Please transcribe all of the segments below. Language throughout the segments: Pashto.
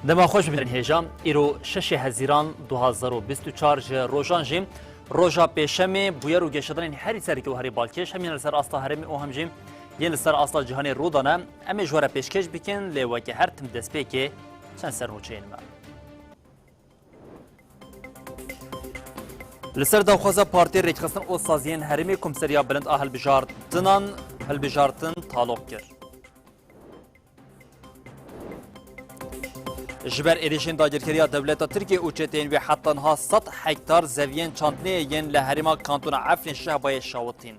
دما خوش ببینن هیجام ایرو 6 هزیران 2024 روزان جیم روزا پیشمی بویر و گشتن هری سری که هری بالکش همین لسر اصلا هرمی او هم جیم یه لسر اصلا جهانی رودانه امی جوره پیشکش بکن لیوا که هر تم دست پیکه چند سر نوچه اینما لسر داخوزا پارتی ریکخستن او سازین هرمی کمسریا بلند آهل بجارتنان هل بجارتن طالب کرد جبر ایریشین داگیرکریا دولت ترکیه اوچتین و حتی انها 100 هکتار زوین چانتنه ین لحریما کانتون عفرین شهبای شاوتین.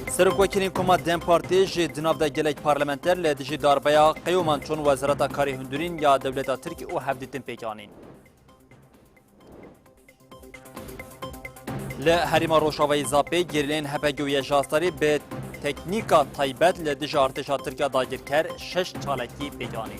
سرکوکرین کما دم پارتی جی دناف دا گلیک پارلمنتر لدیجی داربایا قیومان چون وزارت کاری هندورین یا دولت ترکیه او هفدیتین پیکانین. لحریما روشاوی زاپی گیرلین هپگوی جاستاری به تکنیکا تایبت لدیج ارتشا ترکیه داگیر کر 6 چالکی پیجانی.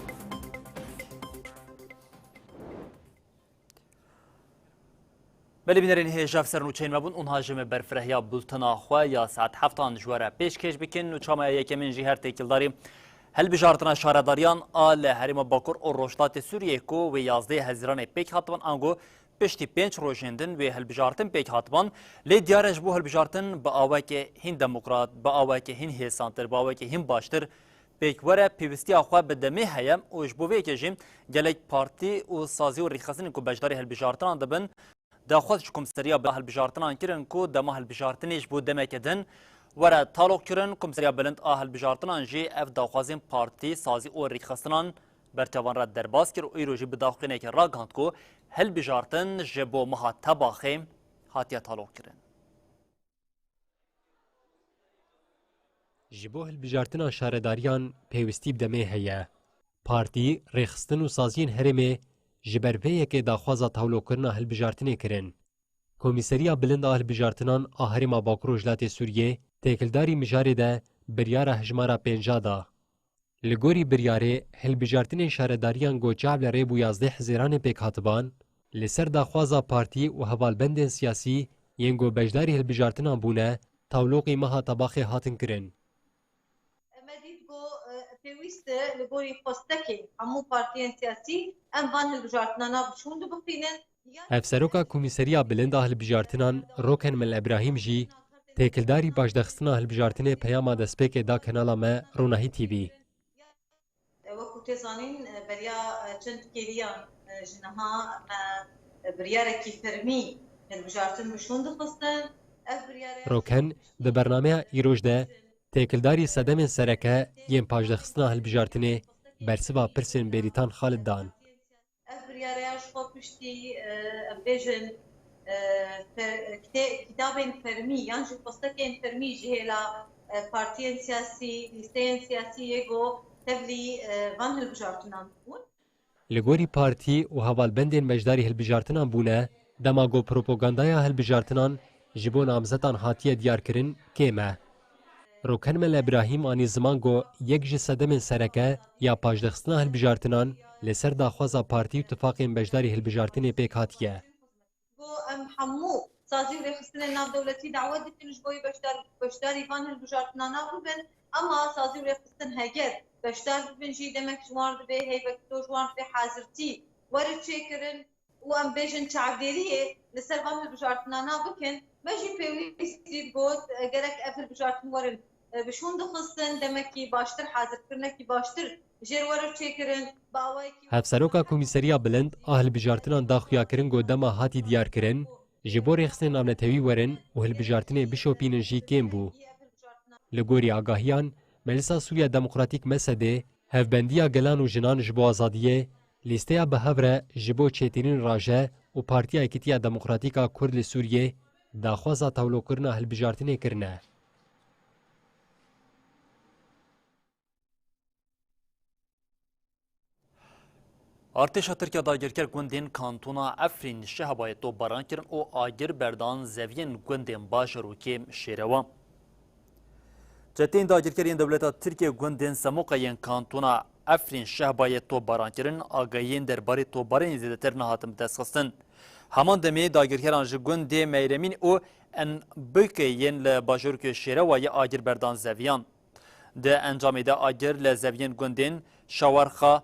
بله بینرین هیجاف سرنوچین مبون اونها جمع برفرهیا بولتنا خواه یا ساعت هفتان جواره پیش کش بکن و چامه یکمین جهر تیکل داریم هل بجارتنا شارداریان آل حریم باکر و روشتات سوریه کو و 11 هزیران پیک هاتوان آنگو پشتی 5 روزندن و هلبجارتن پیک هاتبان لی دیارش بو هلبجارتن با آوه که هین دموکرات با آوه که هین هیسانتر با آوه که هین باشتر پیک وره پیوستی آخواه بدمه هیم و اشبوه که جیم گلیک پارتی و سازی و ریخستن که بجداری هلبجارتن آن دبن دا خودش کمسریا به هلبجارتن آن کرن که دما هلبجارتنیش بو دمه کدن وره تالوک کرن کمسریا بلند آهل بجارتن آن جی اف داخوازین پارتی سازی و ریخستن آن برتوان را درباز کرد و ایروژی بداخلینه که را گاند که هل بجارتن جبو مها تباخیم هاتیا تالوک کرن. جبو هل بجارتن شارداریان پیوستی بدمه هیا. پارتی ریخستن و سازین هرمه جبر ویه که داخوازا تولو کرنا هل بجارتنه کرن. کمیسریا بلند هل بجارتنان آهرما باکرو جلات سوریه تکلداری مجاره ده بریار هجمارا پینجادا. لگوری بریاره هلبجارتن شارداریان گوچاب لره بو 11 هزیران پیک هاتبان لسر داخوازا پارتی و هوالبندن سیاسی ینگو بجداری هلبجارتنان بونه تولوقی مها طباخی هاتن کرن. مدید گو پیوست لگوری پستکی همو پارتیان سیاسی ام وان هلبجارتنانا بشوندو بخینن افسروکا کمیسریا بلندا هلبجارتنان روکن مل ابراهیم جی تکلداری باشدخستنا هلبجارتن پیاما دسپیک دا کنالا ما روناهی تیوی. تزانین بریا چند کلیان جنها بریاره کی فرمی هلبجارتن بشون دخستن روکن ده برنامه ایروش ده تکلداری صدم سرکه یم پاجدخستنا هلبجارتنه برسوا پرسن بریتان خالد دان. بریاره اشخو پشتی بیجن کتابین فرمی یعنی پستکین فرمی جهلا پارتیان سیاسی لیستین سیاسی یگو تبلی وان هلبجارتنان بون لگوری پارتی و هوالبندین مجداری هلبجارتنان بونه دماغو پروپاگاندایا هلبجارتنان جبو نامزتان هاتیه دیار کرن کیمه. روکن مل ابراهیم آنی زمان گو یک جسدم سرکه یا پاجدخستنا هلبجارتنان لسر داخوازا پارتی و اتفاقین مجداری هلبجارتنی پیک هاتیه. گو ام حمو سازی و ریخستن ناف دولتی دعوت دیتنش بوی بشداری وان هلبجارتنان ببن اما سازی و ریخستن هگر بشدار بنجي دمك جوار به هيبك تو جوار به حاضرتي ورد شكرن وام بيجن تعبيريه لسرفان بجارتنا بكن ماجي بيويستي بود جرك افل بجارتن ورن بشون دخصن دمكي باشتر حاضر كرنكي باشتر جير ورد شكرن باوايكي هفسروکا کمیسریا بلند اهل بجارتنان داخویا کرن گو دما هاتی دیار کرن جبو ریخستن نامنتوی ورن و هل بجارتنه بشوپینن جی کم بو. لگوری آگاهیان مجلسا سوریا دموکراتیک مسده هفبندیا گلان و جنان جبو آزادیه لیستیا به هفره جبو چیترین راجه و پارتیا اکتیا دموکراتیکا کرد سوریه داخوازا تولو کرنا هلبجارتنه کرنه. ارتشا ترکیه داگیرکر گوندین کانتونا افرین شهبای تو باران کرن او آگر بردان زوین گوندین باجر و کم شیروان. جتین داگیرکرین دولت ترکیه گوندین سموقین کانتونا افرین شهبای تو باران کرن آگاهین درباره تو باران زیادتر نهاتم دستخستن. همان دمی داگیرکران جی گوندی میرمین او ان بکین لباجر که شیروای آگر بردان زویان. ده انجام ده آگر لزوین گندین شاورخا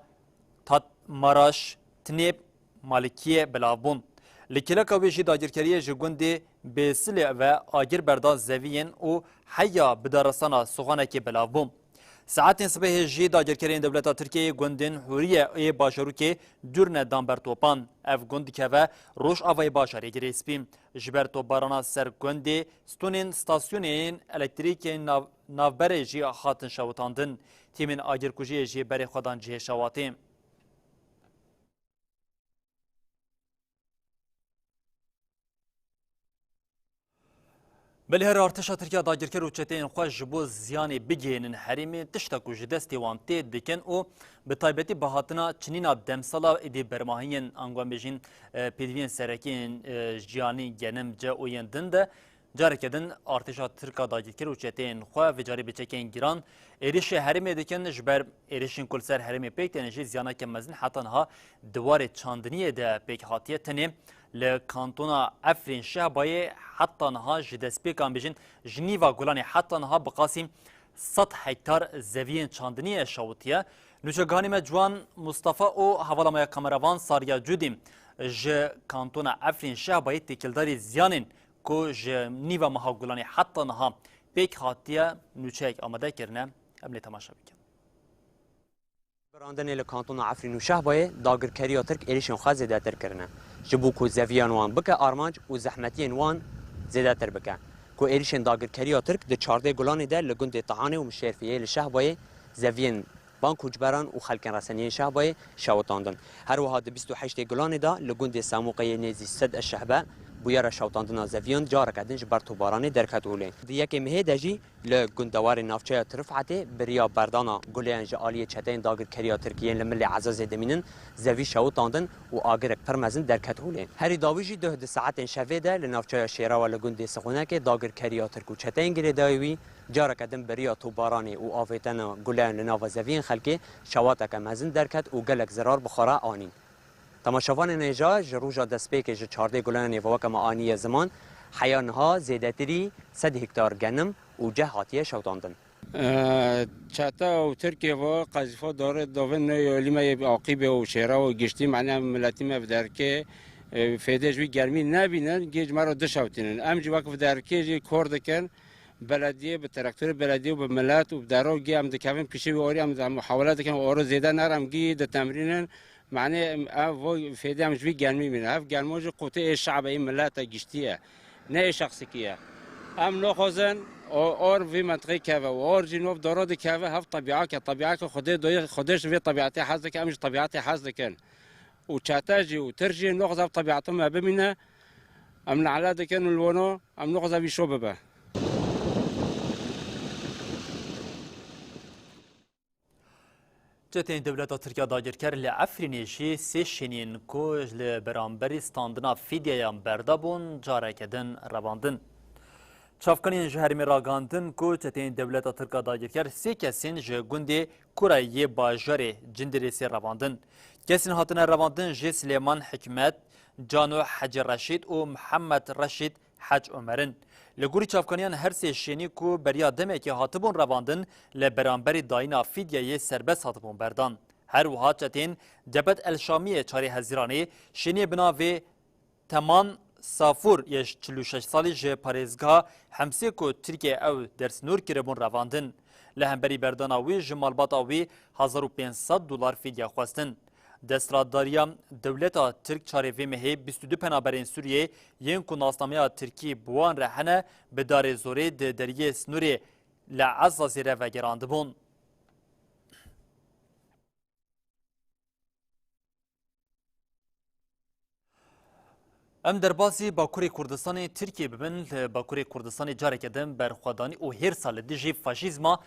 تات مراش تنیب مالکیه بلابون لکلکا ویجی داگیرکریه جگوندی بسلی و آگر بردان زوین و حیا بدارستانا سخانکی بلابون ساعت صبح جی داگیرکرین دولت ترکیه گندین حوریه ای باشروکی دورن دامبر توپان اف گند که و روش آوای باشاری گریسپیم جبر توپارانا سر گندی ستونین ستاسیونین الکتریکی نافبر جی خاطن شوتاندن تیمین آگرکوژی جی بری خودان جی شواتیم بله هر ارتشا ترکیه داگیرکر و چتین خوش جبو زیانی بگینن حریمی تشتا کو جدستی وانتی دکن او به تایبتی بهاتنا چنینا دمسالا ایدی برماهین انگوان بجین پیدوین سرکین جیانی گنم جا اویندن ده جارکدن ارتشا ترکا داگیرکر و چتین خو و جاری بچکین گیران ایریش حریمی دکن جبر ایریشین کل سر حریمی پیک تنجی زیانا کمزن حتی نها دوار چاندنیه ده پیک هاتیه تنیم لكانتونا افرين شهباي حتى نها جدسبيكان بيجن جنيفا غولاني حتى نها بقاسم 100 هكتار زوين چاندنية شوتية نوشگاني مجوان مصطفى او حوالا كاميراوان ساريا جوديم ج كانتونا افرين شهباي تكلداري زيانين كو جنيفا مها غولاني حتى نها بيك هاتية نوشيك آمده كرنه املي تماشا بكن براندن لکانتون عفرین و شهبای داگرکری ترک ایریشون خواهد زیده تر کرنه جبو کو زویان وان بکه آرمانج و زحمتین وان زیده تر بکه کو ایریشون داگرکری ترک ده 14 گلانی ده لگند طعانه و مشرفیه لشهبای زویان بانک وجبران و خلکن رسانیه شهبای شوتاندن هر وها ده 28 گلانی ده لگند ساموقه نزی صد الشهبه بویار شوتاندن زویان جارک ادنج بر توبارانی درکت اوله دیگه مه دجی لگندوار نافچه ترفعته بریا بردانا گلیان جالی چتین داگر کریا ترکیه لمل عزاز دمینن زوی شوتاندن و آگرک پرمزن درکت اوله هری داویجی ده ساعت شوه ده لنافچه شیرا و لگند سخونه که داگر کریا ترکو چتین گری دایوی جارک ادن بریا توبارانی و آفتنا گلیان لناو زوین خلکی شواتک مزن درکت و گلک زرار بخارا آنین تماشاوان نجا جروجا دسپیک ج 14 گلان وک معانی زمان حیانها زیادتری 100 هکتار گنم و جهاتیه شوتاندن چاتا و ترکیه و قذفا داره داون لیمه عاقبه و شهرها و گشتی معنی ملتی مفدر که فیده جوی گرمی نبینن گیج مرا دشوتینن امجی وقت در که جی کار کن بلدیه به تراکتور بلدیه و به ملت و درو گی هم دکوین پیشی و آری هم محاولت کن آرو زیاده نرم گی د تمرینن معنی او فیده هم جوی گرمی مینه اف گرماج قطع شعب این ملت گشتیه نه شخصی کیه ام نخوزن اور وی منطقه که و اور جنوب داراد که و هف طبیعه که خودش وی طبیعتی حز که امش طبیعتی حز کن و چاتاجی و ترجی نخوز اف طبیعتم ما ببینه ام نعلا دکن الوانو ام نخوز افی شو ببه جتین دولت ترکیه داگیرکر لعفرینیشی سه شنین کوج لبرانبری ستاندنا فیدیایان بردابون جارکدن رواندن. چافکانین جهرمی راگاندن کو جتین دولت ترکیه داگیرکر سه کسین جگوندی کورایی باجاری جندریسی رواندن. کسین هاتن رواندن جه سلیمان حکمت، جانو حج رشید و محمد رشید حج عمرن. لگوری چافکانیان هر سه شینی کو بریا دمه که هاتبون رواندن لبرانبری داینا فیدیای سربست هاتبون بردان. هر وها چتین جبهت الشامیه 4 هزیرانی شینی بناوی تمان سافور یش 46 سالی جه پارێزگا همسی کو ترکیه او درس نور کربون رواندن. لهمبری برداناوی جمالباتاوی 1500 دلار فیدیا خواستن. دسترادداریا دولتا ترک چاریوی مهی 22 پنابرین سوریه ین کو ناسنامه ترکی بوان رهنه به دار زوره ده دریه سنوری لعزا زیره و گراند بون. ام در بازی باکوری کردستان ترکیه ببین باکوری کردستان جارک دم برخوادانی او هر سال دیجی فاشیزما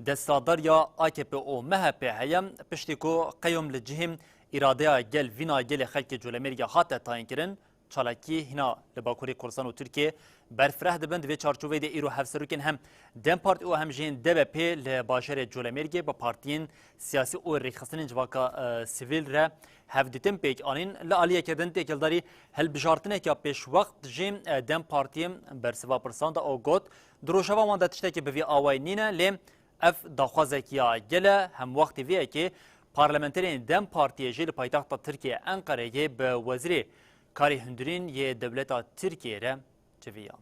دسترادداریا AKP او MHP هیم پشتی کو قیوم لجهم اراده گل وینا گل خلک جولمریا هات تعیین کردن چالاکی هنا لباکوری کردستان و ترکیه برفره دبند و چارچوبه د ایرو هفسروکن هم دم پارت او هم جین DBP لباشر جولمریا با پارتین سیاسی او رخصتن جواکا سیویل را هفدتم پیک آنین لعالیه کردن تکلداری هل بجارتنه که پیش وقت جیم دم پارتیم برسوا پرسان دا او گوت دروشوا وان دا تشتکی بوی آوای نینه لیم اف داخوازکی گله هم وقت ویه که پارلمانترین دم پارتیه جل پایتخت ترکیه انقره به وزیر کاری هندرین یه دولت ترکیه را چویان.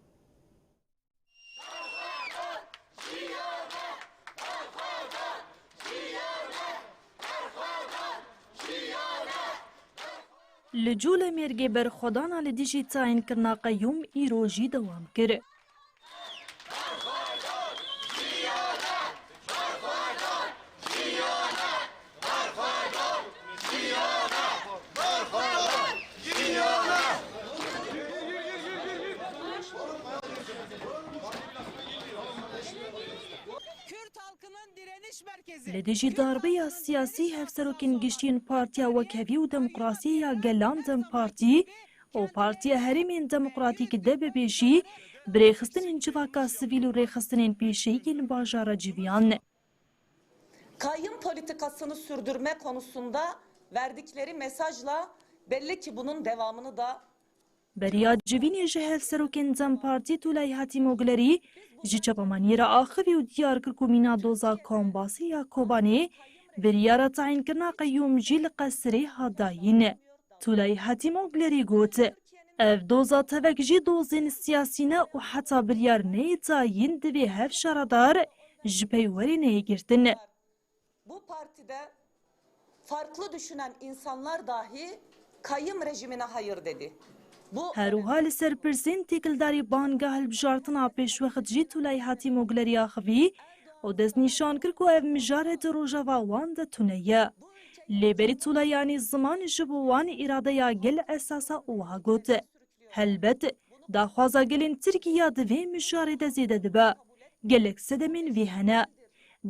لجول مرگی برخودانا لدیجی تاین کرنا قیوم ایروژی دوام کرد. لدیجی داربه سیاسی هفسروکین گشتین پارتیا وکهوی و دموکراسی یا گلان دم پارتی و پارتیا هرمین دموکراتیک ده ببیشی برخستن انجواکا سیویل و رخستن پیشیین باجارا جیویان. Kayyım politikasını sürdürme konusunda verdikleri mesajla belli ki bunun devamını da بریا جوینی جهل سروکن دم پارتی تولای هاتی موگلری جچپمانی را آخری و دیار کرکومینا دوزا کامباسی یا کوبانی بریا را تعیین کرنا قیوم جیل قصری هداین تولای هاتی موگلری گوت اف دوزا تفک جی دوزین سیاسینا و حتی بریار نی تعیین دوی هف شردار جپیوری نی گرتن. bu partide farklı düşünen insanlar dahi kayyım rejimine hayır dedi. هروها لسرپرسین تکلداری بانگاه البجارتنا پیشوخت جی تولای هاتی موگلری آخوی و دست نشان کرد که او مجاره دروژاوا وان ده تونیه. لیبری تولایانی زمان جبوان اراده یا گل اساسا اوها گوت. هلبت داخوازا گلین ترکیه دوی مجاره ده زیده دبا. گلک سدمین وی هنه.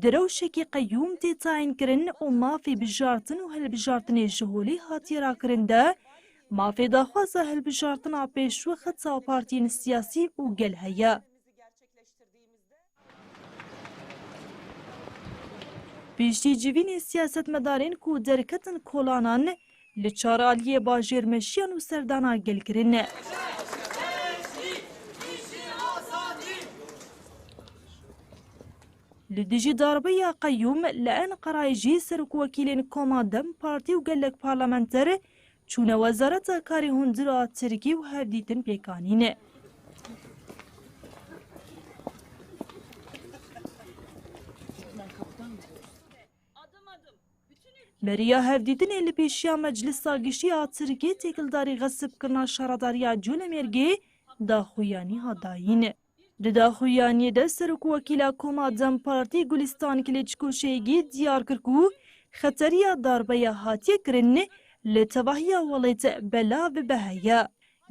دروشکی قیوم تی تاین کرن و مافی بجارتن و هلبجارتن جهولی هاتی را کرنده ما في داخوازا هالبجارتنا پیشوخت ساو پارتین سیاسی و گل هیا. پیشتی جوین سیاست مدارین کو درکتن کولانان لچارالی باجیر مشیان و سردانا گل کرن. لدیجی داربه یا قیوم لان قرایجی سرک وکیلین کومادم پارتی و گلک پارلمانتر چون وزارت کاری هندرا ترکی و هفدیتن پیکانینه. بریا هفدیتن الی پیشیا مجلس گشتی ترکی تکلداری غصب کرنا شهرداریا جول مرگی داخویانی هداینه. داخویانی ده سرک وکیلا کومادم پارتی گلستان کلیچکو شیگی دیار کرکو خطریا داربه هاتی کرنه لتواهی ولایت بلا و بهیا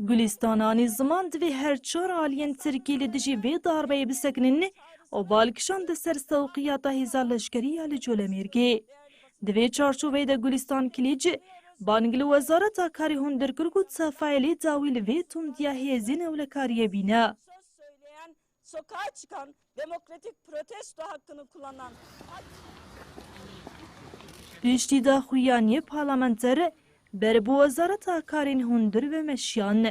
گلستانانی زمان دوی هر چهار آلین ترکی لدیجی وی داربه بسکنن و بالکشان ده سر سوقیاتا هزار لشکری یا لجول مرگی دوی چارچوبه ده گلستان کلیج بانگل وزارت کاری هندر کرگو تفایلی داویل وی تون دیا هزین اولکاریه بینا. Sokağa çıkan demokratik protesto hakkını kullanan پیشتی داخویانی پارلمانتر بر بو وزارت کارین هندر و مشیان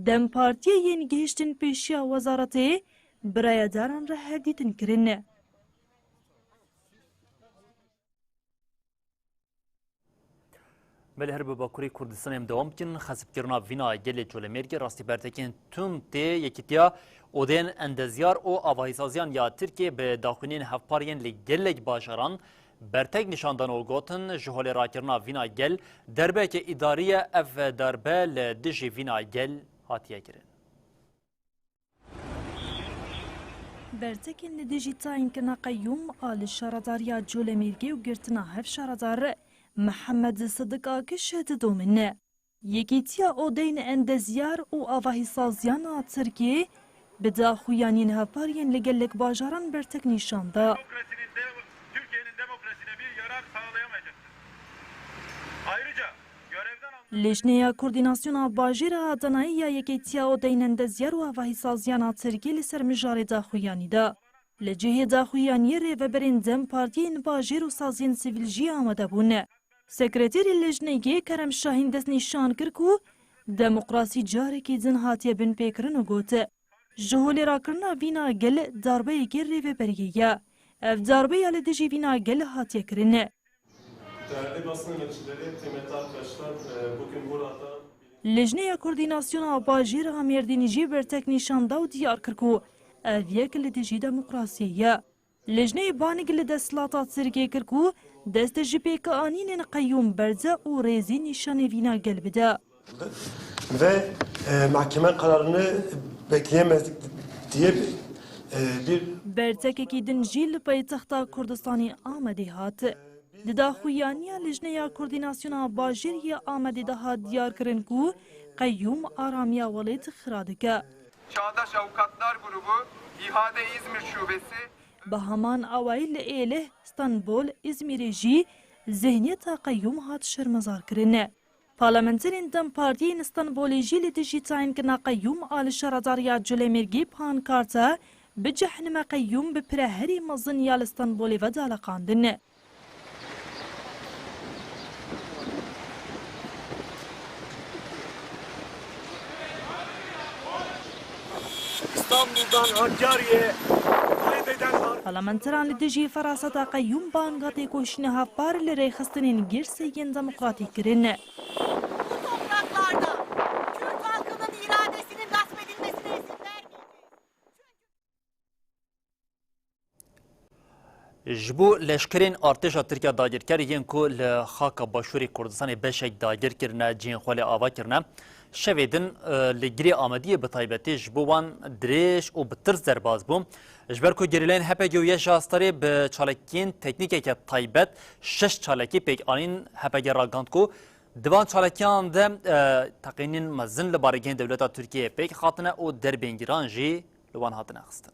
دم پارتی یین گهشتن پیشیا وزارتی برای دارن را هدیتن کرنه. بله هرب باکوری کردستان هم دوام کن خسب کرنا وینا گل جولمرگی راستی برتکین تون تی یکیتیا اودین اندزیار او آواهیسازیان یا ترکیه به داخلین هفپارین لگلگ باشران برتک نشاندن و گوتن جهول راکرنا وینا گل دربه که اداریه اف دربه لدجی وینا گل هاتیه کرن. برتکین لدجی تاین کنا قیوم آل شارداریا جولمرگی و گرتنا هف شاردار محمد صدق آکش هددو منه. یکیتیا اودین اندزیار او آواهیسازیان ترکیه به داخویانین هفپارین لگلگ باشران برتک نشانده. لجنه کوردیناسیون باجیر آدانایی یا یکیتیا اودین اندزیار و آواهیسازیان ترکیه لسر مجار داخویانی ده. لجهه داخویانی ریوبرین دم پارتین باجیر و سازین سیویلجی آمده بونه. سکرتری لجنه کرم شاهین دست نشان کرکو دموکراسی جاره که زن هاتیه بین پیکرن و گوته. جهولی را کرنا وینا گل داربه گر ریوبریه. ev darbeya li dijî vîna gel hatiye kirin. Değerli basın emekçileri, kıymetli arkadaşlar, bugün burada Lejneya Koordinasyona Bajêr a Mêrdînî jî bertek nîşanda û diyar kir ku ev yek li dijî demokrasiyê ye. Lejneyê Banîk li desthilata Tirkiyê kir ku dest ji pêkeanînên qeyyûm berze û rêzî nîşanevîna gel bide. Ve mahkeme kararını bekleyemezdik diye bir Bertekekî din jî li paytexta Kurdistanê Amedê hat. Di daxuyaniya Lejneya Koordinasyona Bajêriyê Amedê de hat diyar kirin ku qeyyûm aramiya welê xira dike. Çağdaş Avukatlar Grubu İHA'de İzmir Şubesi Bi heman awayî li Êlih, Stenbol, İzmîrê jî zihniyeta qeyyûm hat şermezar kirin. Parlamenterên Dem Partiyên Stenbolê jî li dijî tayînkirina qeyyûm a li şaredariya Culemêrgê pankarte bi cehnima qeyyûm bi pire herî mezin ya li Stenbolê ve daleqandin. İstanbul'dan Hakkari'ye kaybeden Parlamenteran li dijî feraseta qeyyûm bangatê koşîne hevpar li rêxistinên girseyên demokratîk kirin. Bu topraklarda Kürt halkının iradesinin gasp edilmesine izin vermeyeceğiz. Ji bo leşkerên artêşa Tirkiye dagirker yên ku li xaka Başûrê Kurdistanê beşek dagir kirine cihên xwe lê ava kirine şevê din li girê Amediyê bi taybetî ji bo wan dirêj û bi tirs derbas bû. Ji ber ku gerîleyên HPG û Yeşa Astarê bi çalekiyên teknîkeke taybet 6 çalekî pêkanîn HPG ragand ku divan çalekiyan de teqînên mezin li baregehên dewleta Tirkiyeyê pêk hatine û derbên giran jî li wan hatine xistin.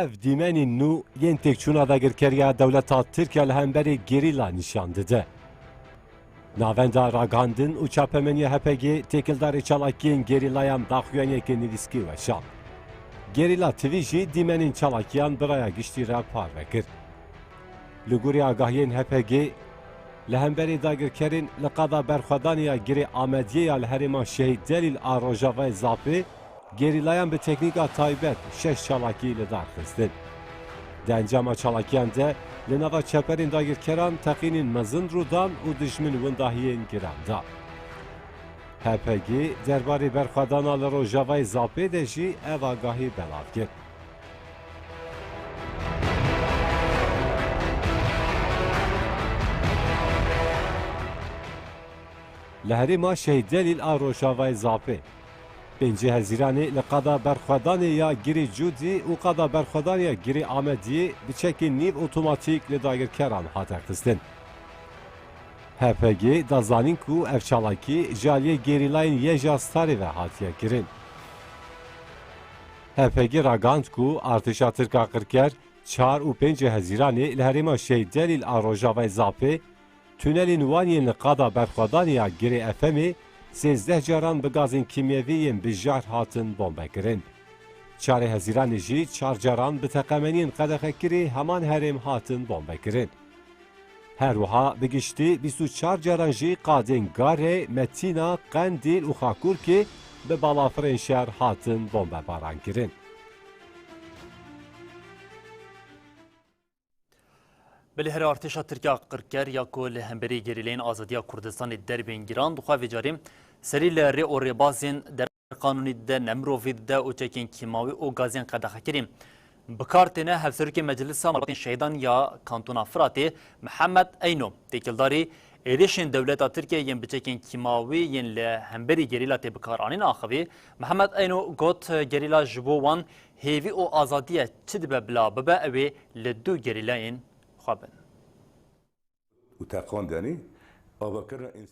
Ev dîmenên nû yên têkçûna dagirkeriya dewleta Tirkiye li hemberî gerîla nîşan dide. Navenda ragandin û çapemeniya HPG têkildarê çalakiyên gerîlayan daxuyaniyekê nivîskî weşand. Gerîla tivî jî dîmenên çalakiyan biraya giştî re parve kir. Li gorî agahiyên HPG li hemberî dagirkerên li qada berxwedaniya girê Amediyeya li herêma Şehîd Delîl a Rojavayê Zapê gerîlayan bi teknîka taybet 6 çalakî li dar xistin. Di encama çalakiyan de li nava çeperên dagirkeran teqînên mezin rûdan û dijmin windahiyên giran da. HPG derbarê berxwedana li Rojavayê Zapê de jî ev agahî belav kir. Li herêma Şehîd Delîl a Rojavayê Zapê 5 Hezîranê li qada berxwedanê ya girê Cudî û qada berxwedaniya girê Amediyê bi çekên nîv otomatîk li dagirkeran hate xistin. HPG da zanîn ku ev çalakî ji aliyê gerîlayên Yeşa Astarê ve hatiye kirin. HPG ragand ku artêşa Tirka Qirker 4 û 5 Hezîranê li herêma Şehîd Delîl a Rojavayê Zapê tünelên wan yên li qada berxwedaniya girê Efemê 13 caran bi gazên kimyevî yên bijar hatin bombekirin. 4 Hezîranê jî 4 caran bi teqemeniyên qedexekirî heman herêm hatin bombekirin. Her wiha bi giştî 24 caran jî qadên Garê, Metîna, Qendîl û Xakurkê bi balafirên şer hatin bombebaran kirin. Bilî artêşa Tirkiye Qirker ya ku li hemberî gerîleyên azadiya Kurdistanê derbên giran dixwe vê carî serî li rê û rêbazên derqanûnî de Nemrovî de û çekên kîmawî û gazên qedexekirî bikar têne hevserokê Meclisa Malatên Şehîdan ya Kantona Firatê Mihemed Eyno têkildarî êrişên dewleta Tirkiye yên bi çekên kîmawî yên li hemberî gerîla tê bikaranîna axivî. Mihemed Eyno got gerîla ji bo wan hêvî û azadiye çi dibe bila bibe ew ê li du gerîlayên xwe bin. وتاقوان داني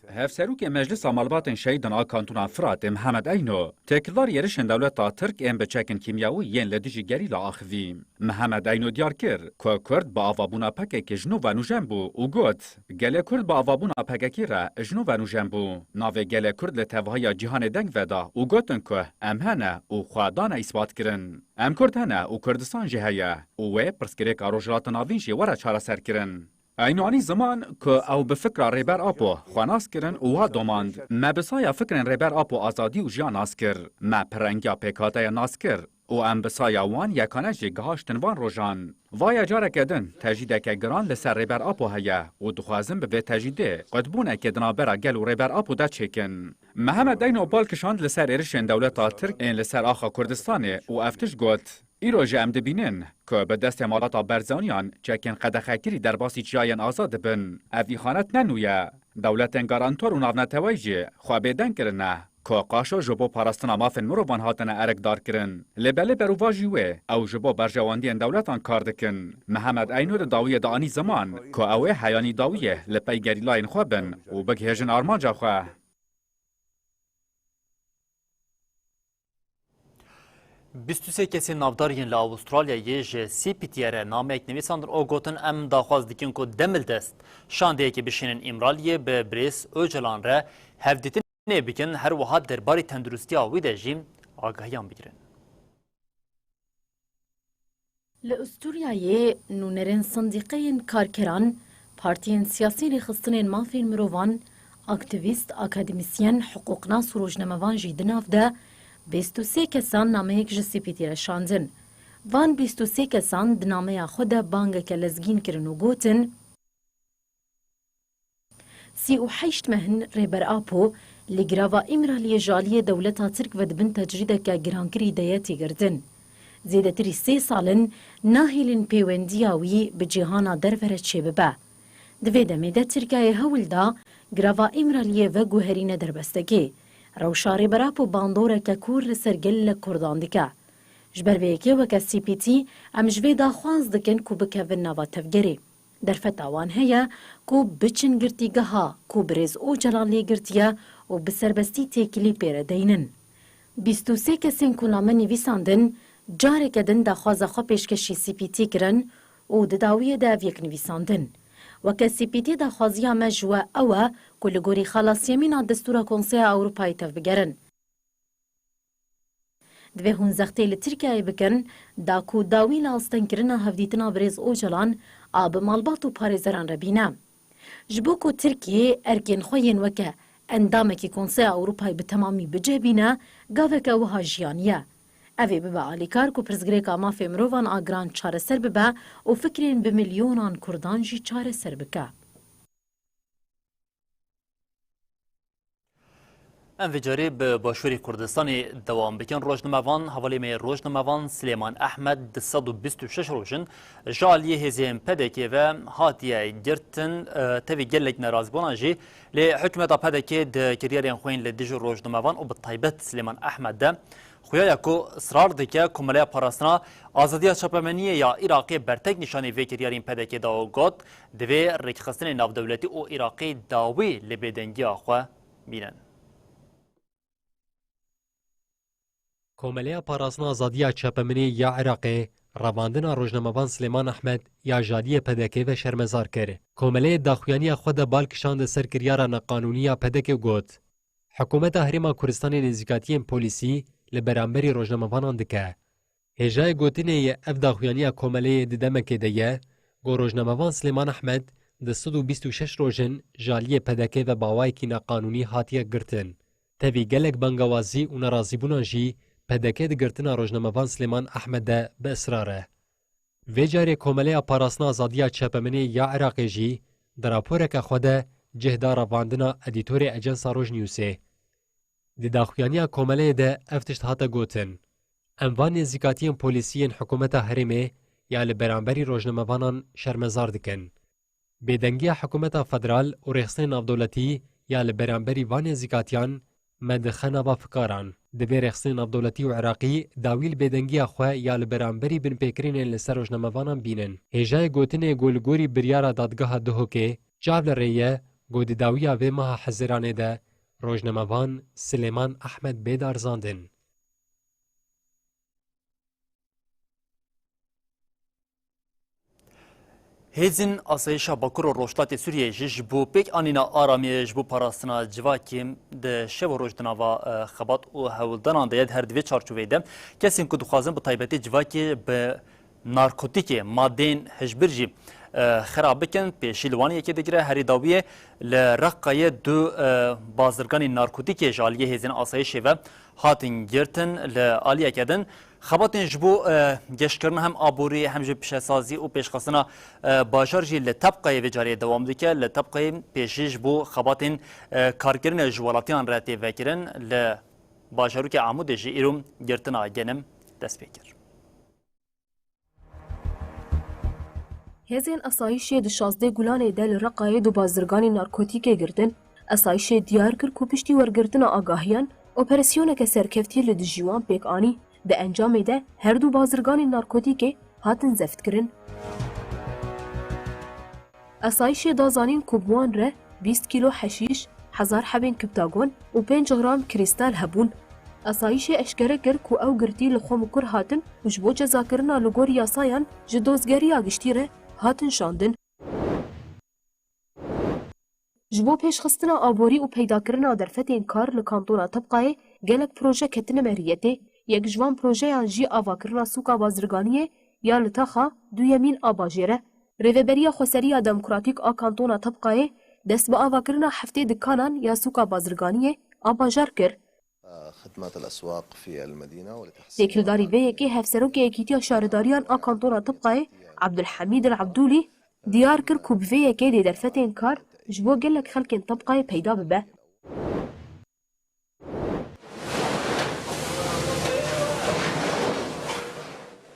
هفسروک مجلس مالبات شهیدان کانتونا فرات محمد اینو تکلار یرشن دولت ترک ام بچکن کیمیاوی ین لدیجی گریلا آخوی محمد اینو دیار کر که کرد با آوابونا پکک جنو و نوجنبو و گوت گله کرد با آوابونا پککی را جنو و نوجنبو ناو گله کرد لتوهای جهان دنگ ودا و گوتن که ام هنه و خوادان اثبات کرن ام کرد هنه و کردستان جهیه و پرسکریک آروجرات ناوین جی ورا چارا سر کرن اینوانی زمان که او به فکر ریبر آپو خواناس کرن و دوماند ما بسایا فکرن ریبر آپو آزادی و جیان ناس کر ما پرنگیا پیکاتا ناس کر و ام بسایا وان یکانه جی گهاشتن وان روژان وای جاره کدن تجیده که گران لسر ریبر آپو هیا و دخوازم به تجیده قدبونه که دنابرا گل و ریبر آپو دا چکن محمد اینو بالکشاند لسر ایرشن دولت ترک این لسر آخا کردستانه و افتش گوت ایروژ ام دبینن که به دست مالات برزانیان چکن قدخکری در باسی جایان آزاد بن اوی خانت ننویه دولت گارانتور و ناونتویجی خوابیدن کرنه که قاشو جبو پاراستنا مافن مروان هاتن ارک دار کرن لبله برواجیوه او جبو برجواندین دولتان کار دکن محمد اینو داویه دانی زمان که اوه حیانی داویه لپی گریلاین خوابن و بگهجن آرمانجا خواه 23 کسی نافدارین ل استرالیا یه سی پیتیره نامه نویساندن او گوتن ام داخواز دیکن که دمل دست شانده که بشینن امرالیه به بریس اوجلان را هفدیتن بکن هر وحاد درباری تندرستی آوی دجیم آگاهیان بگیرن. لأستوریای نونرین صندیقین کارکران پارتین سیاسی رخصتنین مافین مروان اکتیویست اکادمیسین حقوقناس و روزنامه‌وان جی دناف ده 23 کسان نامه یک جسی پیتی رشاندن. وان 23 کسان دنامه خود بانگ که لزگین کرن و گوتن 38 مهن ریبر آپو لگراوا امرالی جالی دولتا ترک و دبن تجریده که گرانکری دیتی گردن. زیده تری 3 سالن ناهیلین پیوندیاوی به جهانا درورت چه ببه. دوی دمیده ترکای هول دا گراوا امرالی و گوهرین دربستگی. روشاری براپو باندوره که کور لسرگل لکردان دیکه. جبر بیکی وکه سی پی تی ام جوی دا خواز دکن کو بکوین نوا تفگری. در فتاوان هیا کو بچن گرتیگه ها کو بریز او جلالی گرتیه و بسربستی تیکلی پیره دینن. 23 کسین کلامه نویساندن جاره کدن دا خواز خوا پیشکشی سی پی تی کرن و دداویه دا ویک نویساندن. وکه سی پی تی دا خوازیا مجوه اوه کلگوری خلاص یمین دستور کنسیه اوروپایی تف بگرن. دوی هون زخته لترکیه بکن دا کو داوی لاستن کرنا هفدیتنا بریز اوجلان آب مالبات و پارزران ربینه. جبو کو ترکیه ارگین خوین وکه اندامه که کنسیه اوروپایی به تمامی بجه بینه گاوه که وها جیانیه. اوی ببا آلیکار کو پرزگریکا مافی مروان آگران چاره سر ببا و فکرین به میلیونان کردان جی چاره سر بکه. ام ویجاری به باشوری کردستانی دوام بکن روزنامه‌وان حوالی می روزنامه‌وان سلیمان احمد 126 روزن جالی هزیم پدکی و هاتیه گرتن توی گلک نرازبونا جی لحکمت پدکی ده کریارین خوین لدیج روزنامه‌وان و بالطیبت سلیمان احمد ده خویا کو اصرار دکه کماlia پاراستنا آزادی چاپمنی یا عراقی برتک نشانی وی کریارین پدکی داو گوت دوی رکخستن ناو دولتی او عراقی داوی لبیدنگی آخوا بینن. کۆمەلەیە پاراستنا ئازادیە چاپەمنی یا عێراقێ ڕەواندنا ڕۆژنامەوان سلێمان ئەحمەد یا ژالیە پەدەکێ بە شەرمەزار کرد کۆمەلەیە داخوایانیە خۆدە بالکشاندە سەر کریارە نەقانونیە پەدەکێ گوت حکوومەتە هەرێما کوردستانی نزیکاتیên پۆلیسی لە بەرامبەری ڕۆژنامەوانان دکە هێژای گوتنێیە ئەف داخوایانیە کۆمەلەیە ددەمەکێ دەیە گۆ ڕۆژنامەوان سلێمان ئەحمەد 126 ڕۆژن ژالیە پەدەکێ بە باوایەکی نەقانونی هاتیە گرتن تەوی gelek بەنگەوازی و نەڕازیبوونان ژی پەدەکێ دگرتنا ڕۆژنامەوان سلێمان ئەحمەدە بە ئسرارە. vê carê کۆمەلەیە پاراستنا ئازادیە چاپەمنی یا عێراقê jî di raporeka xwe de cihda ravandina edîtorê Ejensa Rojnewsê. Di daxuyaniya kۆmەleyê de ev tişt hate gotin. Em van nêzîkatiyên polîsiyên hikûmeta herêmê ya li beramberî rojnamevanan şermezar dikin. Bêdengiya hikûmeta federal û rêxistinên navdewletî ya li beramberî van nêzîkatiyan me dixe nava fikaran. Divê rêxistinên navdewletî û Iraqî dawî li bêdengiya xwe ya li beramberî binpêkirînên li ser rojnamevanan bînin. Hêjayê gotinê got li gorî biryara dadgeha Duhokê çav li rê ye گودداویە vê meha Hezêranê de rojnamevan Silêman Ehmed Bêdar zandin. Hêzên asayişa Bakur û Rojhilatê Sûriyê jî ji bo pêk anîna aramiyê ji bo parastina civakê di şev û roj di nava xebat û hewildanan de ya her divê çarçoveyê de kesên ku dixwazin bi taybetî civakê bi narkotîkê madên hişbir jî xerab bikin pêşî li Wanê yekê digire herî dawiyê li Reqqayê du bazirganên narkotîkê ji aliyê hêzên asayişê ve hatin girtin li aliyeke din. Xebatên ji bo geştkirina hem aborî hem ji pişesazî û pêşxistina bajar jî li Tebqayê vê cariyê dewam dike. Li Tebqayê pêşî ji bo xebatên karkirinê ji welatiyan re tê vekirin li bajarokê Amûdê jî îro girtina genim dest pê kir. Hêzên asayişê di 16 Gulanê de li Reqqayê du bazirganên narkotîkê girtin. Asayişê diyar kir ku piştî wergirtina agahiyan, operasyoneke serkeftî li dijî wan pêk anî. Di encamê de her du bazirganên narkotîkê hatin zeftkirin. Asayişê da zanîn ku bi wan re 20 kîlo heşîş, 1000 hebên kiptagon û 5 gram krîstal hebûn. Asayişê eşkere kir ku ew girtî li Xwemukur hatin û ji bo cezakirina li gor yasayan ji dozgeriya giştî re hatin şandin. Ji bo pêşxistina aborî û peydakirina derfetên kar li kantona Tebqayê gelek proje ketine meriyetê. Yek ji van projeyan jî avakirina sûka bazirganiyê ya li taxa duyemîn a bajêr e. Rêveberiya Xweseriya Demokratîk a kantona Tebqayê dest bi avakirina heftê dikanan ya sûka bazirganiyê a bajar kir. Têkildarî vê yekê hevserokê Yekîtiya Şaredariyan a kantona Tebqayê Abdulhamîd el Abdûlî diyar kir ku bi vê yekê dê derfetên kar ji bo gelek xelkên Tebqayê peyda bibe.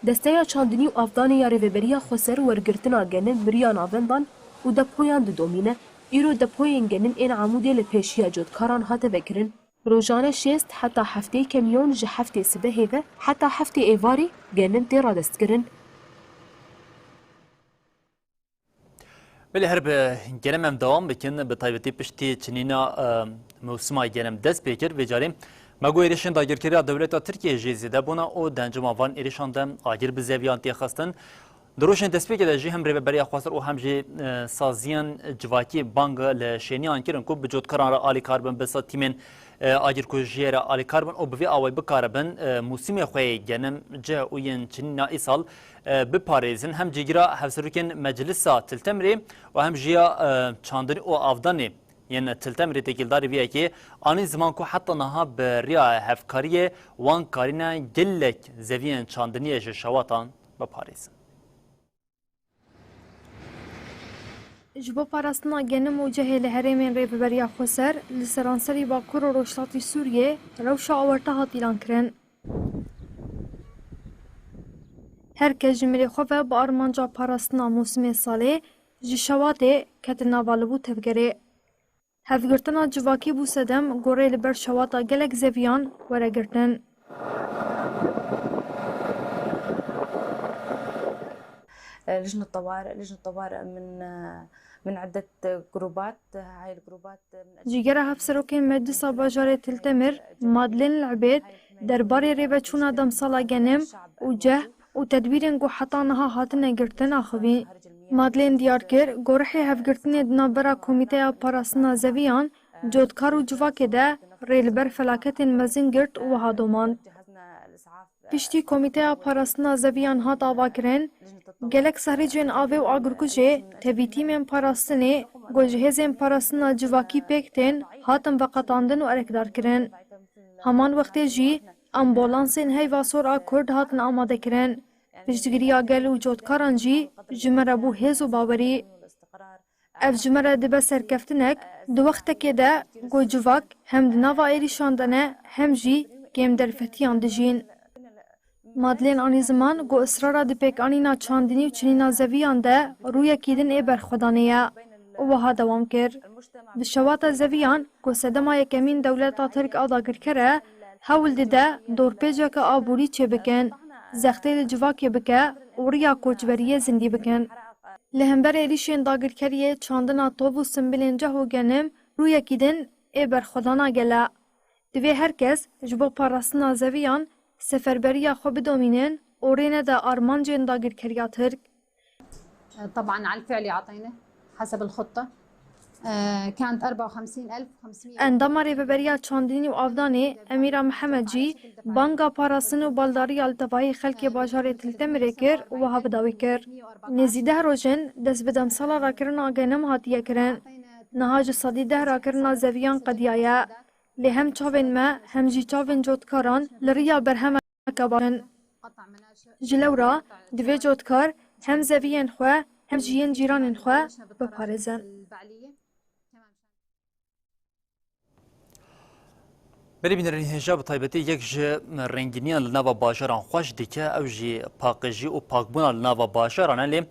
Desteya çandinî û avdanê ya Rêveberiya Xweser û wergirtina genin miriya navendan û depoyan didomîne. Îro depoyên genin ên Amûdê li pêşiya cotkaran hate vekirin. Rojane şêst heta heftê kamyon ji heftê sibehê ve heta heftê êvarê genin tê radestkirin. Belê her bi genim em dewam bikin bi taybetî piştî çinîna mewsima genim dest pê kir vê carê Mego êrişên dagirkeriya dewleta Tirkiye jê zêde bûna û dencima van êrişan de agir bi zeviyan tê xistin. Di rojên destpêkê de jî hem Rêveberiya Xweser û hem jî saziyan civakî bang li şêniyan kirin ku bi cotkaran re alî karbin bi tîmên agirkujiyê re alî karbin û bi vê awayî bikaribin mûsîmê xwe yê genim cih û yên çinîna îsal biparêzin hem cîgira hevserokên Meclisa Tiltemirê û hem jiya çandinî û avdanê yên Tiltemirê têkildarî vê yekê anî ziman ku heta niha bi riya hevkariyê wan karîne gelek zeviyên çandiniyê ji şewatan biparêzin. Ji bo parastina genim û cihê li herêmên Rêveberiya Xweser li seranserî Bakur û Rojhilatê Sûriyê rewşa awerta hat îlan kirin. Herkes ji mirê xwe ve bi armanca parastina mûsimê salê ji şewatê ketin nava li bû tevgerê. Hevgirtina civakî bû sedem gorê li ber şewata gelek zeviyan weregirtin. لجنة الطوارئ من عدة جروبات هاي الجروبات جيگرا هفسروکên Meclisa Bajarê Tiltemir Madlên Elbêd derbarê rêveçûna demsala genim û ceh û tedbîrên ku heta niha hatine girtin axivî. Madlên diyar kir gorehê hevgirtinê di navbera Komîteya Parastina Zeviyan cotkar û civakê de rê li ber felaketên mezin girt û wiha domand. Piştî Komîteya Parastina Zeviyan hat avakirin, gelek sehrêcên avê û agirkujê tevî tîmên parastinê ku ji hêzên parastina civakî pêk tên hatin veqetandin û erekdarkirin. Heman wextê jî ambulansên heyva sor a Kurd hatin amadekirin. Piştgiriya gel û cotkaran jî ji me re bû hêz û bawerî. Ev ji me re dibe serkeftinek di wextekê de ku civak hem di nava êrîşan de ne hem jî kêm derfetiyan dijîn. Madlên anî ziman ku israra di pêkanîna çandinî û çinîna zeviyan de rûyekî din ê berxwedanê ye û wiha dewam kir. Di şewata zeviyan ku sedema yekemîn dewleta Tirk a dagirker e hewl dide dorpêceke aborî çêbikin, zextê li civakê bike û riya koçberiyê zindî bikin. لهمبر ایلیشین داگرکریه چاندنا توب و سمبلین جه و گنم روی کیدن ای برخودانا گله. دوی هرکس جبو پاراستنا زویان سفربریا خو بدومینن ورينا دا أرمان جين داقر كريا ترك. طبعا على الفعل أعطينا حسب الخطة كانت 54,500. عندما ريبريا تشانديني وأفداني أميرة محمد جي بانغا باراسن وبالداري التفاهي خلقي باجارة تلتمري كر وهاب داوي كر. نزيده روجن دس بدم صلا راكرنا غنم هاتيه كرن. نهاج صديده راكرنا زويان قديايا. لهم چاوين ما هم جي چاوين جوتكاران لريا برهم كبارن. جلورا دوی جوتکار هم زویان خو هم جیان جیران خو بپارزن. بری بینرین هجاب طایبتی یک ج رنگینیان لنوا باشران خوش دیکه او جی پاکجی و پاکبونا لنوا باشران لی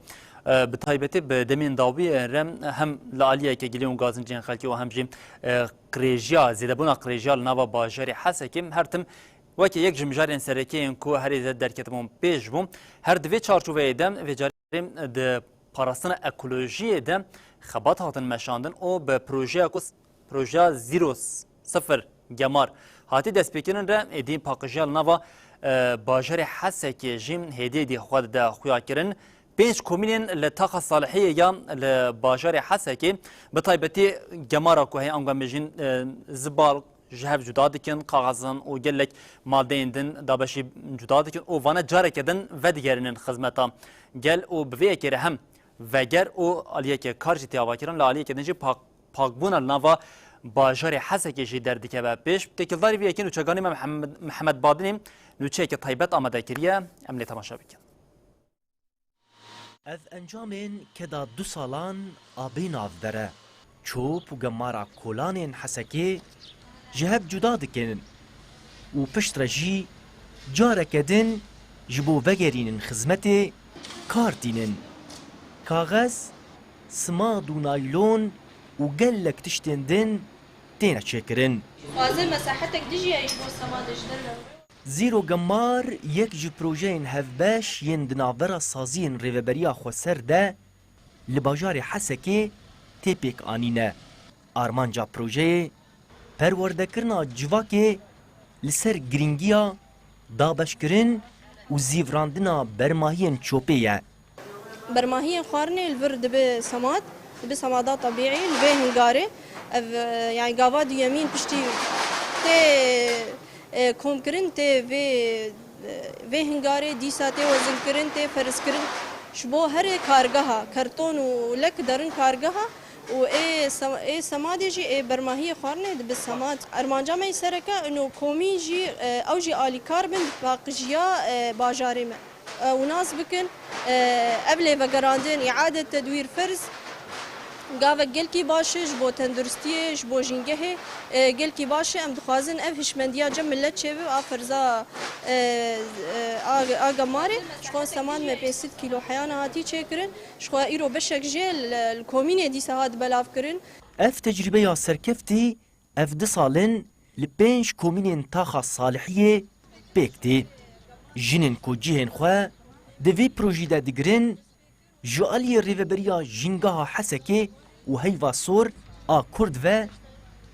به طایبتی به دمین داوی رم هم لالیه که گلیون گازن جن خلکی و هم جی قریجیا زیدبونا قریجیا لنوا باشری حسکیم هر تم وکی یک جمجارین سرکین کو هری زد درکتمون پیش بوم هر دوی چارچوبه ایدم و جاریم د پاراستن اکولوژی ایدم خبات هاتن مشاندن او به پروژه 0 گمار هاتی دست بکنن را ایدین پاکجیال نوا باجر حسکی جیم هدیه دی خود دا خویا کرن 5 کومینین لطاقه صالحیه یا لباجر حسکی به طایبتی گمارا که هی انگام بجین زبال جهب جدا دکن کاغذن و گلک ماده دن دابشی جدا دکن و وانه جاره کدن و دیگرین خدمتا گل و بویه که هم وگر و علیه که کارجی تیاوا کرن لالیه که دنجی پاکبون النوا باجار حسکی جی در دیگه و پیش تکیلداری ویه که نوچگانی محمد بادنیم نوچه که طیبت آمده کریه امنی تماشا بکن. از انجامین که دا 2 سالان آبین آفدره چوب و گمارا کولانین حسکی جهب جدا دکن و پشت رجی جاره کدن جبو وگرین خدمت کارتینن کاغذ سماد و نایلون و گلک تشتندن تینا چکرن فازل مساحتك دجي ايش بو سمادش درنا زیرو گمار یک جو پروژین هفباش ین دناورا سازین ریوبریا خوسر ده لباجار حسکی تیپیک آنینه آرمانجا پروژه پروردکرنا جواکه لسر گرینگیا دابشکرن و زیوراندنا برماهین چوپیه برماهين خوارني الفرد بسماد بسمادات طبيعي البي هنغاري يعني قافاد يمين بشتي تي كومكرن تي في هنغاري ديساتي وزنكرن تي فرسكرن شبو هر كارغها كرتون ولك درن كارغها و اي سماد يجي اي برماهي خوارني بالسماد ارمانجا ما يسركا انه كومي جي او جي الي كاربن باقجيا باجاري وناس بكن قبل فقراندين إعادة تدوير فرز قاوة قلكي باشي جبو تندرستيه جبو جنجهي قلكي باشي ام دخوازن افهش منديا جملت شبه افرزا آقا ماري شخوان سمان ما 5 كيلو حيانا هاتي چكرن شخوان ايرو بشك جيل الكوميني دي سهاد بلاف كرن اف تجربه يا سركفتي اف 2 سالن لبنش كومينين تاخا صالحيه بيكتي جنن کو جهن خو دوی پروژی دا دگرن جوالی ریوبریا جنگاه حسکی و هیوا سور آ کرد و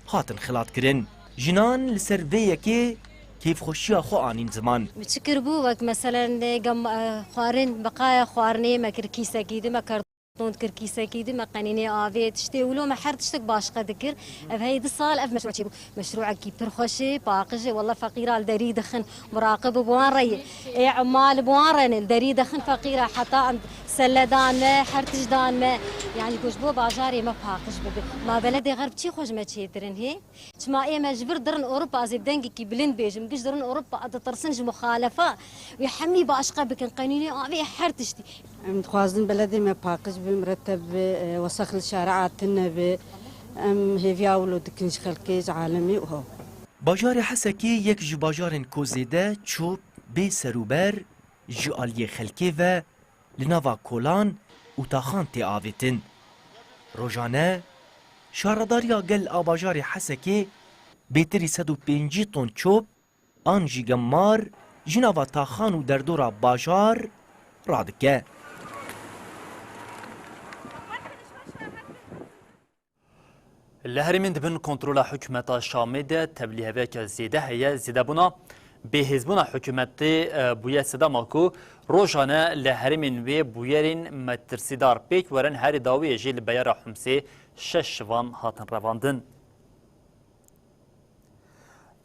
هاتن خلات کرن جنان لسر ویه که كيف خوشيا خو آنين زمان بتشكر بوك مثلا قم خوارن بقايا خوارني ما كركيسة كيدي ما كرتون كركيسة كيدي ما قنيني آفي تشتي ولو ما حر تشتك باش قدكر بهاي صال اف مشروع تشيبو مشروع كي برخوشي باقجي والله فقيرة الدري دخن مراقب بوان ري اي عمال بوان رن الدري دخن فقيرة حتى عند سلدان ما حرتجدان ما يعني كوجبو باجاري ما باقج ما بلدي غرب تشي خوش ما تشيدرن هي تما اي مجبر درن اوروبا زي بدنكي كي بلند بيجم قش درن اوروبا ترسنج مخالفه ويحمي باشقه بكن قانوني ابي حرتشتي متخوازن بلدي ما باقج بمرتب وسخ الشارعات تنبي ام هيفيا ولو دكنش خلقيز عالمي وهو باجار حسكي يك جو باجارن كوزيده چوب بي سروبر جو آليه خلقي و لناوا کولان و تاخان تی آویتن روزانه شارداریا گل آباجار حسکی بیتری 105 تن چوب آن جی گمار جناوا تاخان و دردورا باجار رادکه لهرمين دبن كنترولا حكومة شامي ده تبليه بك زيده هي زيده بنا بهزبنا حكومت بویا صدا ماکو روزانه لهرمین و بویرین مترسیدار پیک ورن هر داوی جیل بیار حمسه شش وان هاتن رواندن.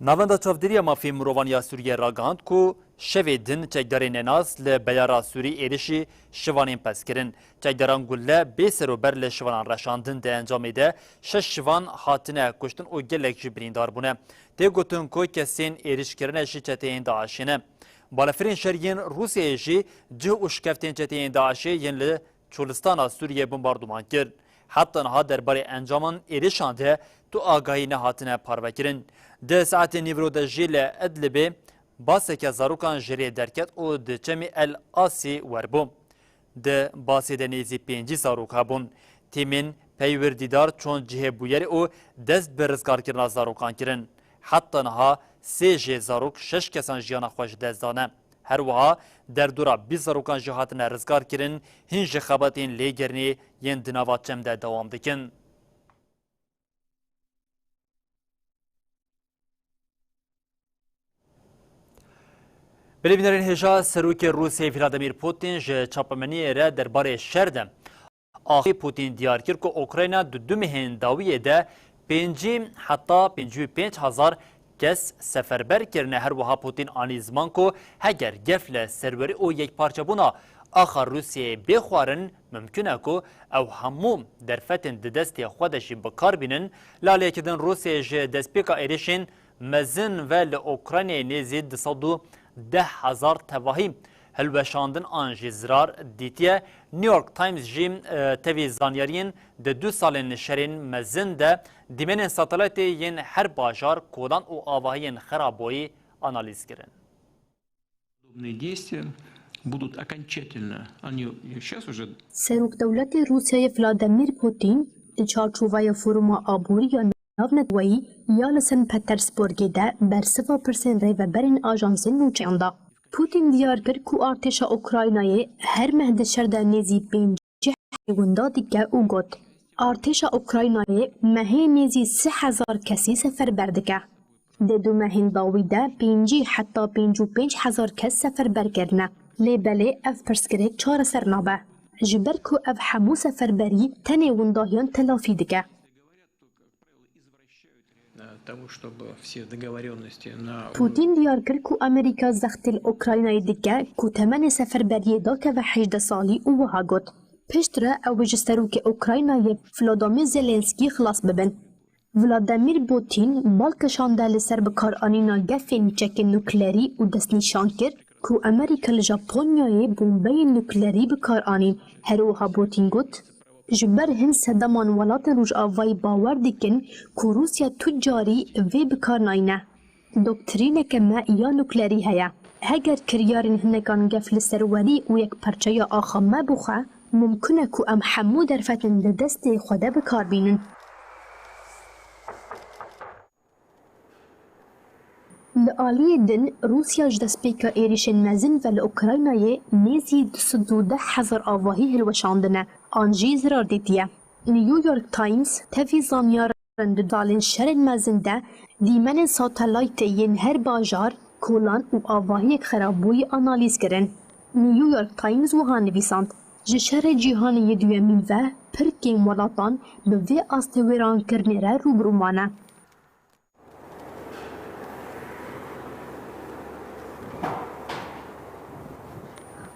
نواندا چافدری مافی مروانیا سوریه راگاند کو شویدن چکدارین ناز لبیارا سوری ایرشی شوانین پس کرن. چکداران گله بیسر و بر لشوانان رشاندن ده انجام ده شش شوان هاتنه کشتن و گلک جبریندار بونه. ده گوتن کو کسین ایرش کرنه شیچتین داعشینه. بالافرین شریین روسیه جی جه اشکفتین چتین داعشی ین ل چولستان سوریه بمباردمان کرد. حتی نها درباره انجامان ایرشان ده تو آگاهی نهاتنه پاروکرن. ده ساعت نیورو ده جیل ادلبه باسه زاروکان جری درکت او ده چمی الاسی وربو. ده باسه ده نیزی 5 زاروکا بون. تیمین پیوردیدار چون جه بویری او دست برزگار کرنا زاروکان کرن. حتی نها 3 زاروک 6 کسان جیانا خوش دزدانه. هر وها در دورا 20 زاروکان جهاتنه رزگار کرن هنج خباتین لیگرنی ین دناوات چمده دوام دکن. بلبینرین هجا سروک روسی ولادیمیر پوتین جه چاپمنی را درباره شرده. آخی پوتین دیار کرد که اوکراینا دو مهن داویه ده 5 حتی 55,000 کس سفربر کرنه. هر وها پوتین آنی زمان که هگر گفل سروری او یک پارچه بونا آخر روسیه بخوارن ممکنه که او هموم در فتن دستی خودشی بکار بینن لاله کدن روسیه جه دسپیکا ایریشن مزن و لأوکراینه نیزید 210,000 تواهی هلوشاندن آنجی زرار دیتیه. نیویورک تایمز جیم تاوی زانیارین ده 2 سال نشرین مزن ده دیمن ساتلایت ین هر باجار کودان و آواهین خرابوی آنالیز کرن. سروک دولت روسیه ولادیمیر پوتین در چارچوبای فروم آبوری یا ناونتوایی یا لسن پترزبورگی ده بر 0% ریوبرین آژانس نوچاندا. پوتین دیار کرد که ارتش اوکراینای هر مهد شرده نیزی 5 گوندا دیگه او گفت. ارتش اوکراینای مهی نیزی 3,000 کسی سفر بردگه. ده دو مهین داویده 5 حتی 55,000 کس سفر برگرنه. لیبله اف پرسکریک 4 سرنابه. جبر که اف همو سفر بری تنه ونداهیان تلافی دیگه. پوتین دیار کرد که امریکا زختل اوکراینای دیگه که تمن سفر بریه دا که و 18 سالی او وها گد. پشتره او جستروک اوکراینای ولادیمیر زلنسکی خلاص ببن. ولادیمیر پوتین بالکشانده لسر بکار آنینا گفین چک نوکلری و دست نشان کرد که امریکا لژاپونیای بمبای نوکلری بکار آنین. هروها پوتین گد جبر هن سدمان ولات روش آوای باور دیکن که روسیا تجاری وی بکار ناینه. دکترین که ما یا نوکلری هیا. هگر کریارین هنگان گفل سروری و یک پرچه یا آخا ما بخواه ممکنه که ام حمو در فتن دست خوده بکار بینن. لآلی دن روسیا جدسپیکا ایریشن مزن و لأوکراینای نیزی 210,000 آواهی هلوشاندنه. آنجی زرار دیتیه. نیویورک تایمز تفی زانیارن دالین شرن مزن ده دیمن ساتلایت ین هر باجار کولان و آواهی خرابوی آنالیز کرن. نیویورک تایمز وها نویساند. جشر جیهانی دویمین و پرکین ولاتان به وی آستویران کرنه را روبرومانه.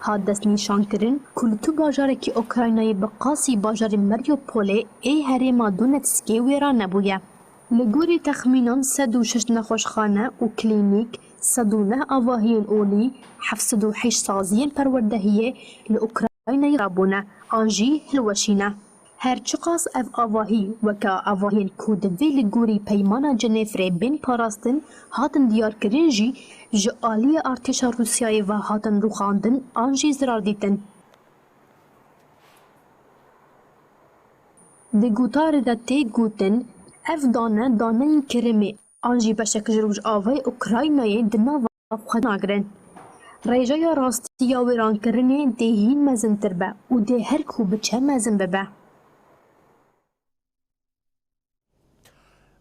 حادث نشان کرن کلتو باجاره که اوکراینای بقاسی باجار مریوپوله ای هریما دونتسکی ویران نبویه. لگوری تخمینان 106 نخوشخانه و کلینیک 109 آواهین اولی 708 سازین پروردهیه لأوکراینای رابونه آنجی هلوشینه. هرچقاس اف آواهی وکا آواهین کودوی لگوری پیمان جنیفره بین پاراستن هاتن دیار کرن جی جعالی ارتش روسیای و هاتن روخاندن آنجی زرار دیتن. ده گوتار ده تی گوتن اف دانه کرمه آنجی بشک جروج آوای اوکراینای دنا و خود ناگرن. ریجای راستی یا ویران کرنه دهین مزن تربه و ده هر کو بچه مزن ببه.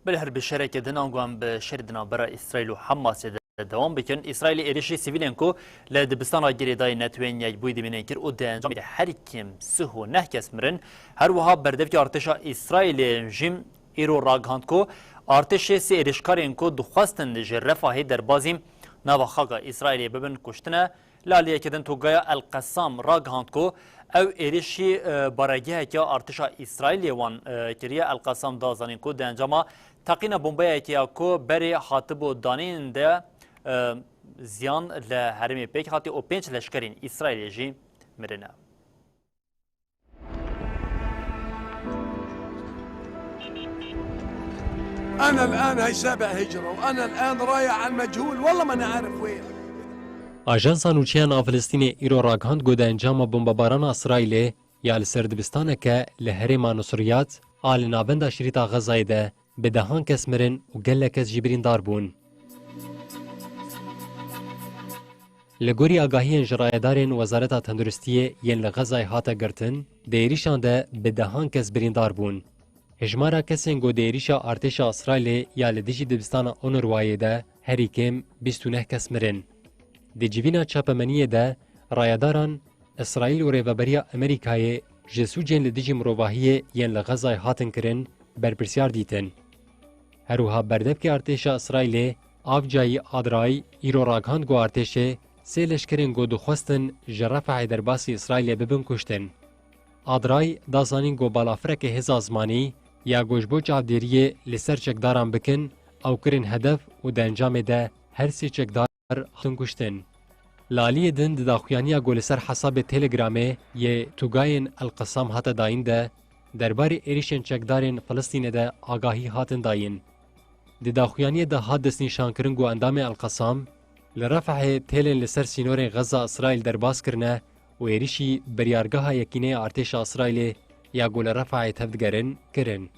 بالهر بشركة دنانغوان بشردنا برا إسرائيل وحماس دوام بکن اسرائیل ایرشی سیویلن کو لدبستان گریدای نتوین یک بوی دمینه کر و دنجام هر کم سه نه کس مرن هر وها بردف که ارتش اسرائیل جیم ایرو راگهاند کو ارتش سی ایرشکارین کو دخواستن جرفاهی در بازیم نواخاگا اسرائیل ببن کشتنه لالیه کدن توگایا القسام راگهاند کو او ایرشی بارگیه که ارتش اسرائیل وان کریه القسام دازانین کو دنجاما تقینا بمبایه که کو بری حاطب و دانین ده زیان لحرمی پیک حتی او 5 لشکرین اسرائیل جی مرنه أنا الآن هي 7 هجرة وأنا الآن رايح على المجهول والله ما نعرف وين. آژانسا نوچیان فلسطین ایرو راگهاند گو ده انجام بمباران اسرائیل یا لسردبستانه که لهرما نصریات آل نابند شریطا غزای ده به دهان کس مرن و گله کس جبرین دار بون. لگوری آگاهی جرایدارین وزارت تندرستی ین لغزای هاتا گرتن دیریشان ده به دهان کس بریندار بون. هجمارا کسین گو دیریشا ارتش اسرائیل یا لدیجی دبستان اونروایه ده هری کم 29 کس مرن. دی جیوینا چاپمنیه ده رایداران اسرائیل و ریوبریا امریکای جسوجین لدیجی مروواهی ین لغزای هاتن کرن برپرسیار دیتن. هروها بردب که ارتش اسرائیل آفجای آدرای ایرو راگهاند گو ارتش سه لشکرین گو دخواستن جرفع درباسی اسرائیل ببن کشتن. آدرای دازانین گو بالافرک هزازمانی یا گوشبو چاودیریه لسر چکداران بکن او کرن هدف و دنجام ده هر سی چکدار هاتن کشتن. لالی دن داخویانیا گو لسر حساب تلگرامه یه توگاین القسام هات داین ده درباره ایریشن چکدارین فلسطین ده آگاهی هاتن داین. داخویانی ده هات دست نشان کرن گو اندام القسام لرفع تیلن لسر سینور غزه اسرائیل درباس کرنه و ایریشی بریارگاه یکینه ارتش اسرائیل یا گو لرفع تفدگرن کرن.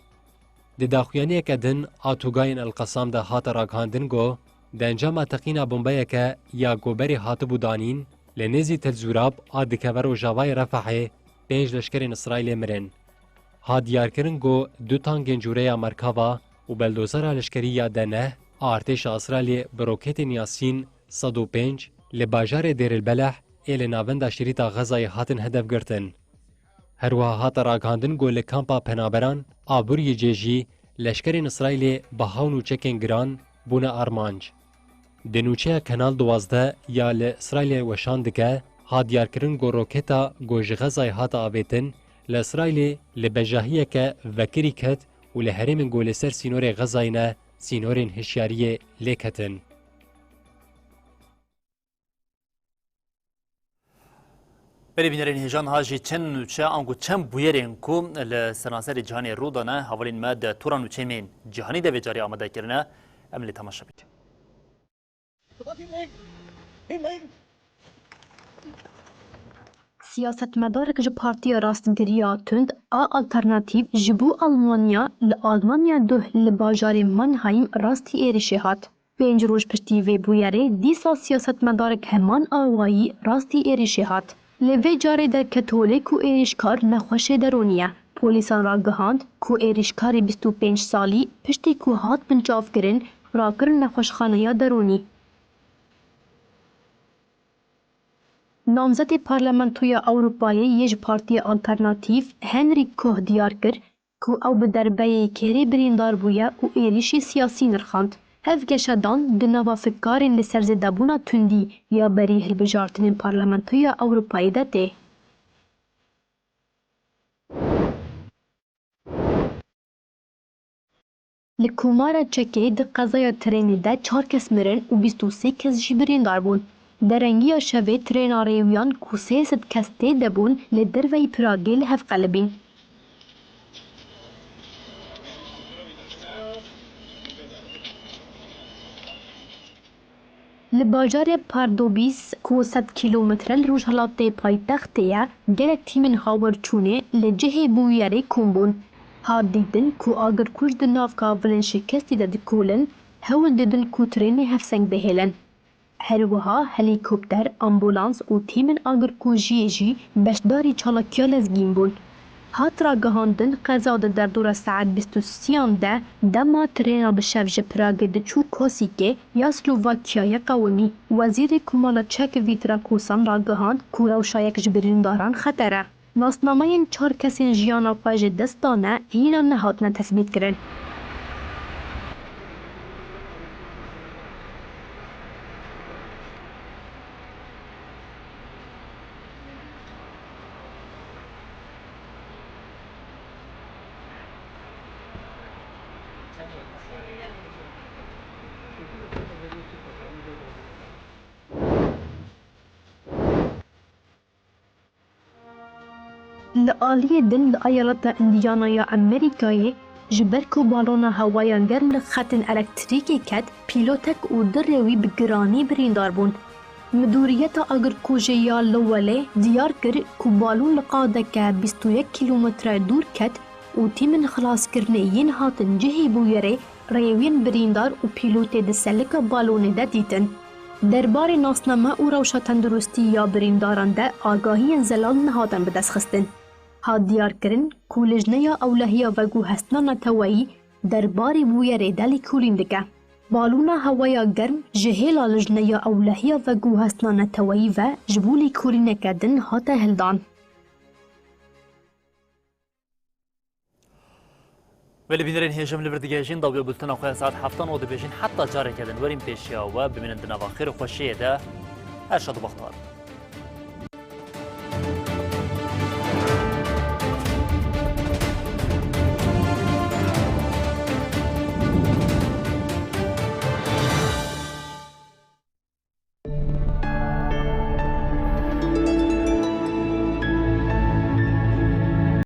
داخویانی که دن آتوگاین القسام ده هات راگهاندن گو ده انجام تقینا بمبایه که یا گو بری هات بودانین لنزی تلزوراب آدکور و جاوای رفع 5 لشکرین اسرائیل مرن. ها دیار کرن گو 2 تانگین جوره مرکاوا و بلدوزر لشکری یا دنه ارتش اسرائیل بروکت نیاسین 105 لباجار دیر البلح ایل ناوند شریطا غزای هاتن هدف گرتن. هروها هات راگهاندن گو لکامپا پنابران آبوری جیجی لشکرین اسرائیل بهاون و چکن گران بونه آرمانج. دنوچه کنال 12 یا لاسرائیل وشان دکه ها دیار کرن گو روکتا گو جغزای هات آویتن لاسرائیل لبجاهیه که وکری کت و لحرم گو لسر سینور غزاینا سینورین هشیاری لیکتن. بری بینرین هجان هاجی چند نوچه آنگو چند بویرین کو لسناسر جهانی رودانه حوالین مد توران نوچه مین جهانی ده بجاری آمده کرنه املی تماشا بید. سیاستمدارek ji Partiya Rastgiriya Tund a alternatîv ji bo Almanya li Almanya duh li bajarê Mannheim rastî êrişê hat. 5 roj piştî vê bûyerê dîsa siyasetmedarek heman awayî rastî êrişê hat. Li vê carê de ketolê ku êrişkar nexweşê derûniye. Polîsan ragihand ku êrişkarê 25 salî piştî ku hat bincavkirin rakirin nexweşxaneya derûnî. نامزد پارلمانتویا اروپایی یج پارتی آلترناتیو هنری کوه دیار کر کو او به دربه کری بریندار بویا و ایریشی سیاسی نرخاند. هف گشدان دنوا فکارین لسرز دبونا تندی یا بری هلبجارتن پارلمانتویا اروپایی دته. لکومارا چکی د قضای ترینی ده 4 کس مرن و 23 کس جی بریندار بون. درنگی شوی ترین آریویان کو 300 کس تی دبون لدروی پراگی لحف قلبین. لباجار پاردوبیس کو 100 کیلومتر روش هلاته پایتختیه گلک تیمن خاور چونه لجه بویاری کمبون. ها دیدن کو آگر کوش دناف کافلن شکستی دکولن هول دیدن کو ترین هفسنگ بهلن. هروها هلیکوپتر، آمبولانس و تیمن آگر کو جی بشداری چالاکیا لزگین بون. هات را گهاندن قضا در دور ساعت 23 ده دما ترينا بشف جپراغ دچو کوسیکه یا سلوواکیای قومی وزیر کمال چک ویترا کوسان را گهاند کوروشایک جبرین داران خطره. ناسنامه 4 کسین جیانا خواج دستانه اینا نهاتنه تثبیت کرن. لآلی دن لآیالات اندیانا یا امریکایی جبرکو بالونا هوایا گرم لخطن الکتریکی کد پیلوتک و دروی بگرانی بریندار بون. مدوریت اگر کوجه یا لوله دیار کر کو بالون لقاده که 21 کیلومتر دور کد و تیمن خلاص کرنه ین هاتن جهی بویره ریوین بریندار و پیلوت دسلک بالون ده دیتن. دربار ناسنامه او روشا تندرستی یا برینداران ده آگاهی انزلال نهاتن به دست خستن. ها دیار کرن کو لجنه اولهیا وگو هستنا نتوایی درباری بویره دلی کولین دکه. بالونا هوایا گرم جهیلا لجنه اولهیا وگو هستنا نتوایی و جبولی کولین کدن هاته هلدان. ولی بینرین هیجم لبردگیجین داوی بولتنا خواه ساعت 7 او دبیجین حتی جاره کردن ورین پیشیا و ببینن دنوا خیر و خوشیه ده ارشاد و بختار.